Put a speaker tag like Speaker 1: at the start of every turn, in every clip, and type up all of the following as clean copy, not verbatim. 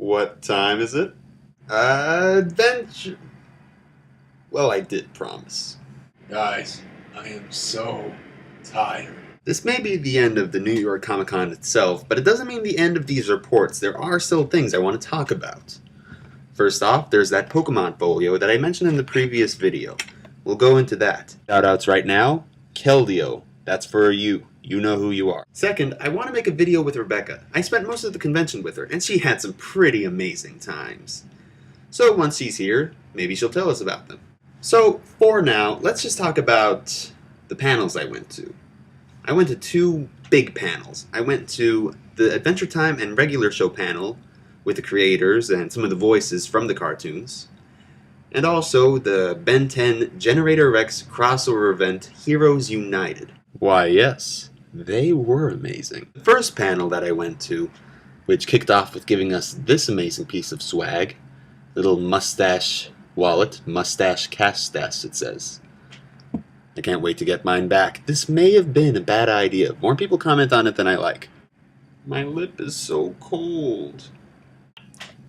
Speaker 1: What time is it? Adventure. Well, I did promise.
Speaker 2: Guys, I am so tired.
Speaker 1: This may be the end of the New York Comic Con itself, but it doesn't mean the end of these reports. There are still things I want to talk about. First off, there's that Pokemon folio that I mentioned in the previous video. We'll go into that. Shoutouts right now, Keldeo. That's for you. You know who you are. Second, I want to make a video with Rebecca. I spent most of the convention with her, and she had some pretty amazing times. So once she's here, maybe she'll tell us about them. So, for now, let's just talk about the panels I went to. I went to two big panels. I went to the Adventure Time and regular show panel with the creators and some of the voices from the cartoons, and also the Ben 10 Generator Rex crossover event Heroes United. Why yes, they were amazing. The first panel that I went to, which kicked off with giving us this amazing piece of swag, little mustache wallet, mustache castash it says. I can't wait to get mine back. This may have been a bad idea. More people comment on it than I like. My lip is so cold.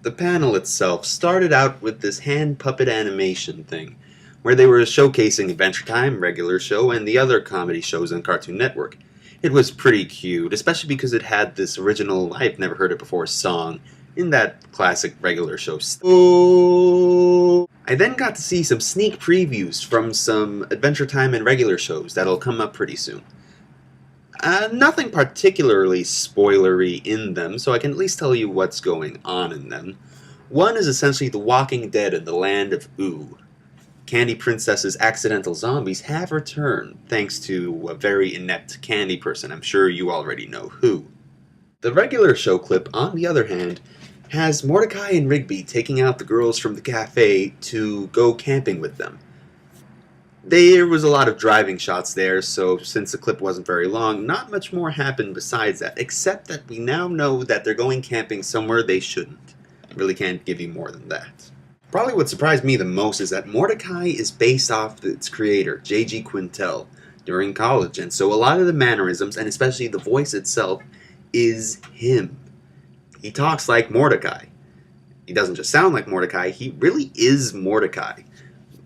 Speaker 1: The panel itself started out with this hand puppet animation thing, where they were showcasing Adventure Time, regular show, and the other comedy shows on Cartoon Network. It was pretty cute, especially because it had this original, I've never heard it before, song in that classic regular show style. I then got to see some sneak previews from some Adventure Time and regular shows that'll come up pretty soon. Nothing particularly spoilery in them, so I can at least tell you what's going on in them. One is essentially The Walking Dead in the land of Ooh. Candy Princess's accidental zombies have returned, thanks to a very inept candy person. I'm sure you already know who. The regular show clip, on the other hand, has Mordecai and Rigby taking out the girls from the cafe to go camping with them. There was a lot of driving shots there, so since the clip wasn't very long, not much more happened besides that, except that we now know that they're going camping somewhere they shouldn't. I really can't give you more than that. Probably what surprised me the most is that Mordecai is based off its creator, J.G. Quintel, during college, and so a lot of the mannerisms, and especially the voice itself, is him. He talks like Mordecai. He doesn't just sound like Mordecai, he really is Mordecai.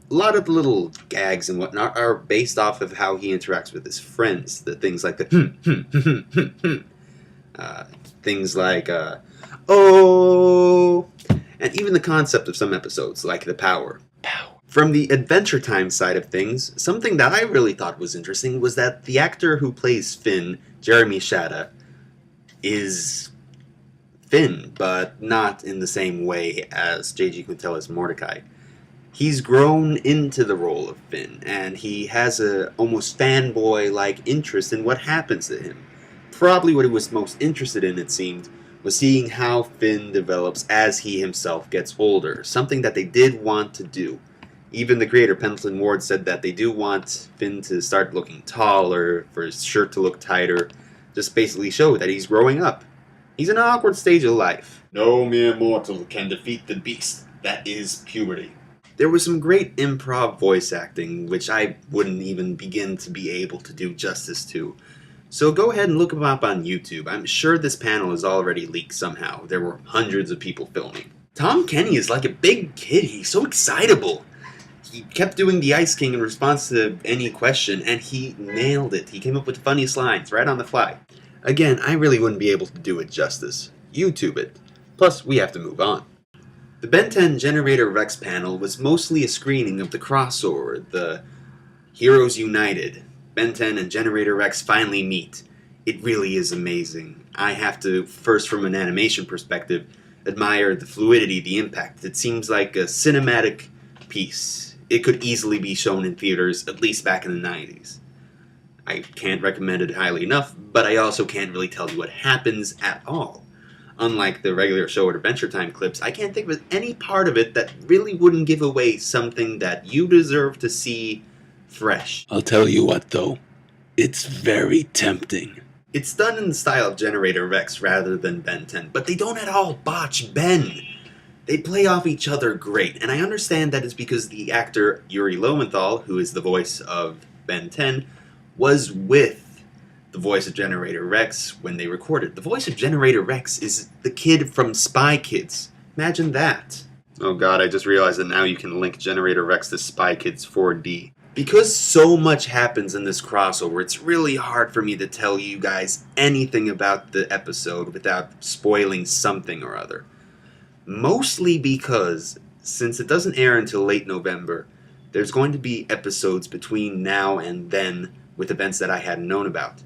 Speaker 1: A lot of the little gags and whatnot are based off of how he interacts with his friends. The things like the things like, oh, and even the concept of some episodes, like the power. From the Adventure Time side of things, something that I really thought was interesting was that the actor who plays Finn, Jeremy Shada, is Finn, but not in the same way as J.G. Quintel as Mordecai. He's grown into the role of Finn, and he has a almost fanboy-like interest in what happens to him. Probably what he was most interested in, it seemed, was seeing how Finn develops as he himself gets older, something that they did want to do. Even the creator, Pendleton Ward, said that they do want Finn to start looking taller, for his shirt to look tighter, just basically show that he's growing up. He's in an awkward stage of life. No mere mortal can defeat the beast that is puberty. There was some great improv voice acting, which I wouldn't even begin to be able to do justice to. So go ahead and look them up on YouTube. I'm sure this panel is already leaked somehow. There were hundreds of people filming. Tom Kenny is like a big kid. He's so excitable. He kept doing the Ice King in response to any question, and he nailed it. He came up with the funniest lines right on the fly. Again, I really wouldn't be able to do it justice. YouTube it. Plus, we have to move on. The Ben 10 Generator Rex panel was mostly a screening of the crossover, the Heroes United. Ben 10 and Generator Rex finally meet. It really is amazing. I have to, first from an animation perspective, admire the fluidity, the impact. It seems like a cinematic piece. It could easily be shown in theaters, at least back in the 90s. I can't recommend it highly enough, but I also can't really tell you what happens at all. Unlike the regular show or Adventure Time clips, I can't think of any part of it that really wouldn't give away something that you deserve to see fresh.
Speaker 2: I'll tell you what though, it's very tempting.
Speaker 1: It's done in the style of Generator Rex rather than Ben 10, but they don't at all botch Ben. They play off each other great, and I understand that is because the actor Yuri Lowenthal, who is the voice of Ben 10, was with the voice of Generator Rex when they recorded. The voice of Generator Rex is the kid from Spy Kids. Imagine that. Oh god, I just realized that now you can link Generator Rex to Spy Kids 4D. Because so much happens in this crossover, it's really hard for me to tell you guys anything about the episode without spoiling something or other. Mostly because, since it doesn't air until late November, there's going to be episodes between now and then with events that I hadn't known about.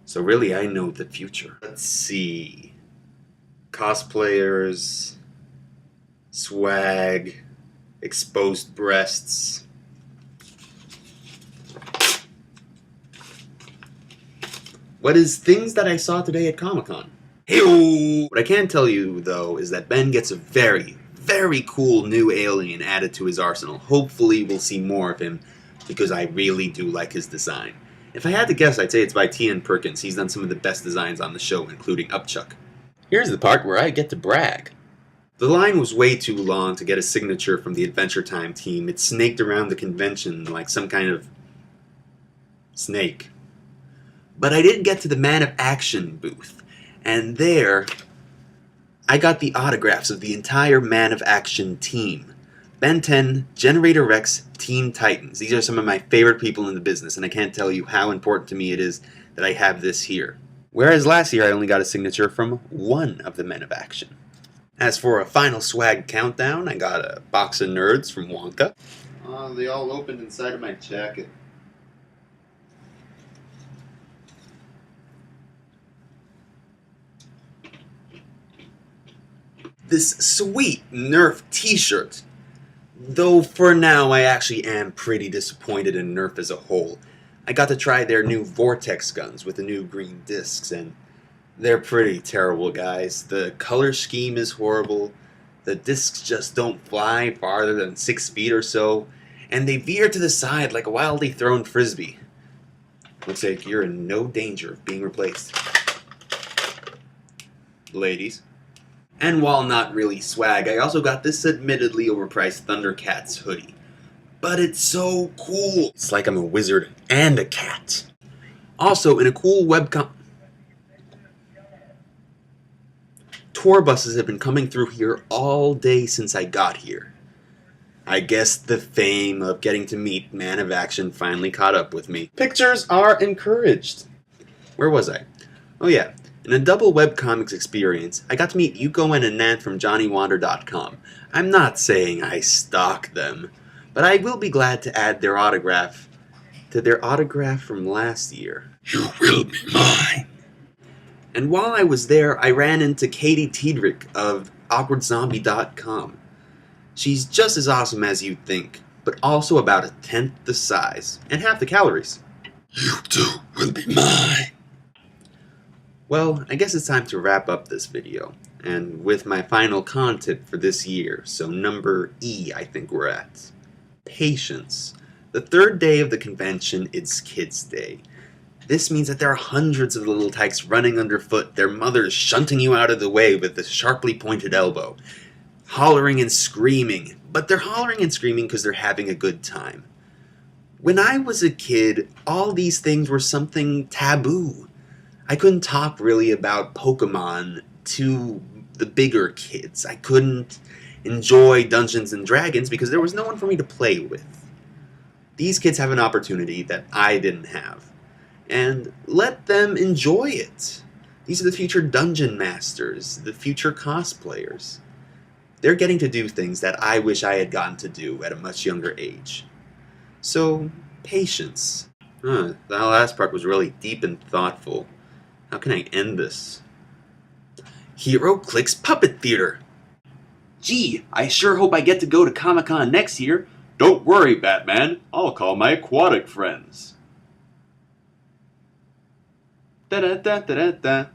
Speaker 1: So really, I know the future. Let's see. Cosplayers, swag, exposed breasts. What is things that I saw today at Comic-Con? Hey-o! What I can tell you, though, is that Ben gets a very, very cool new alien added to his arsenal. Hopefully we'll see more of him, because I really do like his design. If I had to guess, I'd say it's by T.N. Perkins. He's done some of the best designs on the show, including Upchuck.
Speaker 2: Here's the part where I get to brag.
Speaker 1: The line was way too long to get a signature from the Adventure Time team. It snaked around the convention like some kind of snake. But I did get to the Man of Action booth, and there I got the autographs of the entire Man of Action team. Ben 10, Generator Rex, Teen Titans. These are some of my favorite people in the business, and I can't tell you how important to me it is that I have this here. Whereas last year I only got a signature from one of the Men of Action. As for a final swag countdown, I got a box of nerds from Wonka. They all opened inside of my jacket. This sweet Nerf t-shirt. Though for now I actually am pretty disappointed in Nerf as a whole. I got to try their new Vortex guns with the new green discs, and they're pretty terrible, guys. The color scheme is horrible, the discs just don't fly farther than 6 feet or so, and they veer to the side like a wildly thrown frisbee. Looks like you're in no danger of being replaced. Ladies. And while not really swag, I also got this admittedly overpriced Thundercats hoodie. But it's so cool! It's like I'm a wizard and a cat. Also, in a cool webcom... Tour buses have been coming through here all day since I got here. I guess the fame of getting to meet Man of Action finally caught up with me. Pictures are encouraged! Where was I? Oh yeah. In a double webcomics experience, I got to meet Yuko and Anant from JohnnyWander.com. I'm not saying I stalk them, but I will be glad to add their autograph to their autograph from last year.
Speaker 2: You will be mine.
Speaker 1: And while I was there, I ran into Katie Tiedrick of AwkwardZombie.com. She's just as awesome as you'd think, but also about 1/10 the size, and half the calories.
Speaker 2: You too will be mine.
Speaker 1: Well, I guess it's time to wrap up this video, and with my final con tip for this year, so number E I think we're at. Patience. The third day of the convention, it's Kids Day. This means that there are hundreds of little tykes running underfoot, their mothers shunting you out of the way with a sharply pointed elbow, hollering and screaming, but they're hollering and screaming because they're having a good time. When I was a kid, all these things were something taboo. I couldn't talk really about Pokemon to the bigger kids. I couldn't enjoy Dungeons and Dragons because there was no one for me to play with. These kids have an opportunity that I didn't have. And let them enjoy it. These are the future dungeon masters, the future cosplayers. They're getting to do things that I wish I had gotten to do at a much younger age. So, patience. That last part was really deep and thoughtful. How can I end this? Hero Clicks Puppet Theater. Gee, I sure hope I get to go to Comic-Con next year. Don't worry, Batman. I'll call my aquatic friends. Da da da da da da.